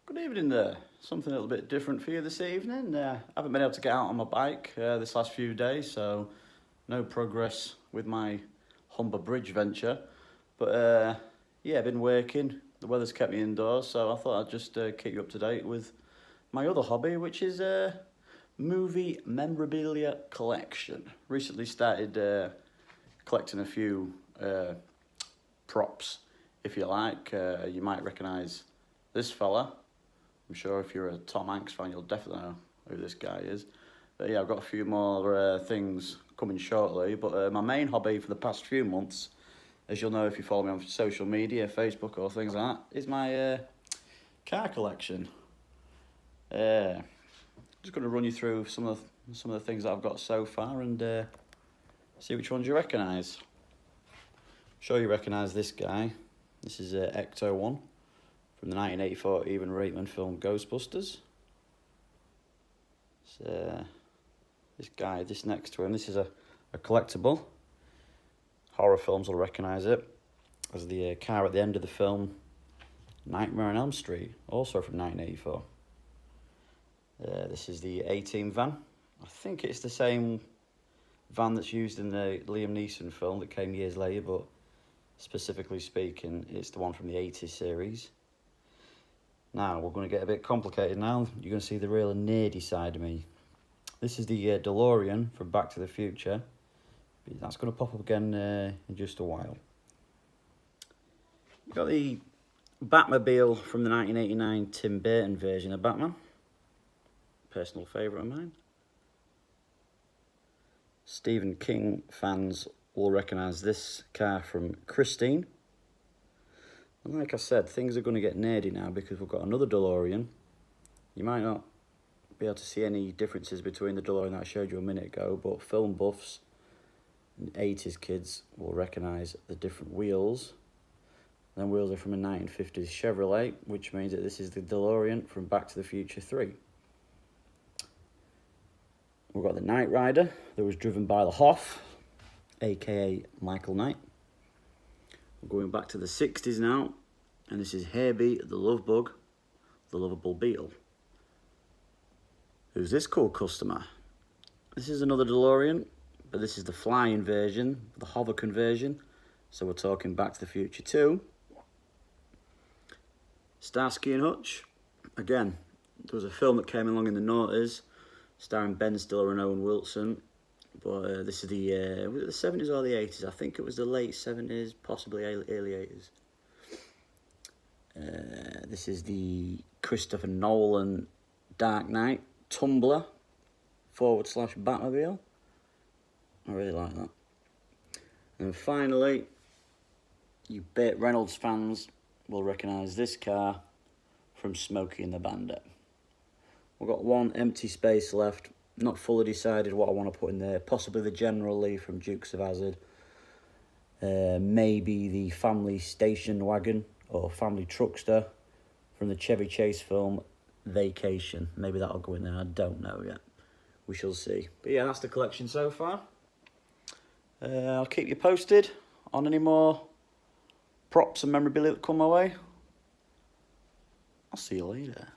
Good evening there. Something a little bit different for you this evening. I haven't been able to get out on my bike this last few days, so no progress with my Humber Bridge venture. But yeah, I've been working. The weather's kept me indoors, so I thought I'd just keep you up to date with my other hobby, which is movie memorabilia collection. Recently started collecting a few props, if you like. You might recognise this fella. I'm sure if you're a Tom Hanks fan, you'll definitely know who this guy is. But yeah, I've got a few more things coming shortly. But my main hobby for the past few months, as you'll know if you follow me on social media, Facebook or things like that, is my car collection. Just going to run you through some of the things that I've got so far and see which ones you recognise. Sure you recognise this guy. This is Ecto-1 from the 1984 Ivan Reitman film Ghostbusters. This guy, this next to him, this is a collectible. Horror films will recognise it as the car at the end of the film Nightmare on Elm Street, also from 1984. This is the A-Team van. I think it's the same van that's used in the Liam Neeson film that came years later, but specifically speaking, it's the one from the 80s series. Now, we're going to get a bit complicated now. You're going to see the real nerdy side of me. This is the DeLorean from Back to the Future. That's going to pop up again in just a while. We've got the Batmobile from the 1989 Tim Burton version of Batman. Personal favourite of mine. Stephen King fans will recognise this car from Christine. And like I said, things are going to get nerdy now because we've got another DeLorean. You might not be able to see any differences between the DeLorean that I showed you a minute ago, but film buffs and 80s kids will recognise the different wheels. Them wheels are from a 1950s Chevrolet, which means that this is the DeLorean from Back to the Future 3. We've got the Knight Rider that was driven by the Hoff, aka Michael Knight. We're going back to the 60s now, and this is Herbie the Love Bug, the lovable beetle. Who's this cool customer? This is another DeLorean, but this is the flying version, the hover conversion. So we're talking Back to the Future 2. Starsky and Hutch. Again, there was a film that came along in the noughties, starring Ben Stiller and Owen Wilson. But this is was it the 70s or the 80s? I think it was the late 70s, possibly early 80s. This is the Christopher Nolan Dark Knight Tumbler / Batmobile. I really like that. And finally, you Burt Reynolds fans will recognise this car from Smokey and the Bandit. We've got one empty space left. Not fully decided what I want to put in there. Possibly the General Lee from Dukes of Hazzard. Maybe the family station wagon or family truckster from the Chevy Chase film Vacation. Maybe that'll go in there. I don't know yet. We shall see. But yeah, that's the collection so far. I'll keep you posted on any more props and memorabilia that come my way. I'll see you later.